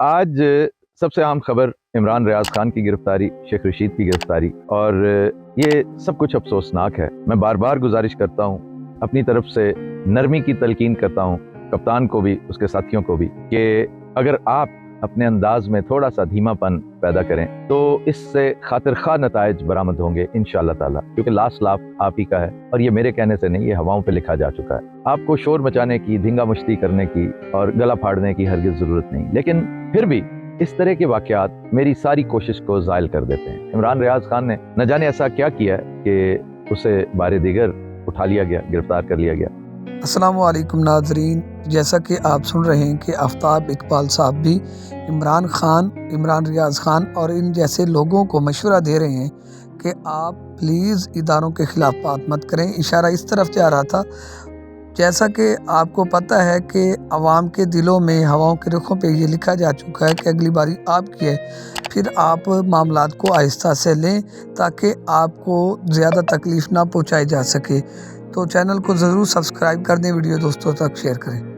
آج सबसे अहम खबर इमरान रियाज खान की गिरफ्तारी, शेख रशीद की गिरफ्तारी, और ये सब कुछ अफसोसनाक है। मैं बार बार गुजारिश करता हूँ, अपनी तरफ से नरमी की तलकीन करता हूँ कप्तान को भी, उसके साथियों को भी, कि अगर आप अपने अंदाज में थोड़ा सा धीमापन पैदा करें तो इससे खातिर खा नताइज बरामद होंगे इंशाअल्लाह ताला, क्योंकि लास्ट लाफ आप ही का है। और ये मेरे कहने से नहीं, ये हवाओं पे लिखा जा चुका है। आपको शोर मचाने की, धींगा मस्ती करने की और गला फाड़ने की हरगिज जरूरत नहीं, लेकिन फिर भी इस तरह के वाकयात मेरी सारी कोशिश को ज़ायल कर देते हैं। इमरान रियाज खान ने न जाने ऐसा क्या किया है कि उसे बारे दीगर उठा लिया गया, गिरफ्तार कर लिया गया। अस्सलामुअलैकुम नाजरीन, जैसा कि आप सुन रहे हैं कि आफ्ताब इकबाल साहब भी इमरान खान, इमरान रियाज खान और इन जैसे लोगों को मशवरा दे रहे हैं कि आप प्लीज़ इदारों के ख़िलाफ़ बात मत करें। इशारा इस तरफ जा रहा था, जैसा कि आपको पता है कि अवाम के दिलों में, हवाओं के रुखों पे ये लिखा जा चुका है कि अगली बारी आपकी है। फिर आप मामलात को आहिस्ता से लें ताकि आपको ज़्यादा तकलीफ़ ना पहुंचाई जा सके। तो चैनल को ज़रूर सब्सक्राइब कर दें, वीडियो दोस्तों तक शेयर करें।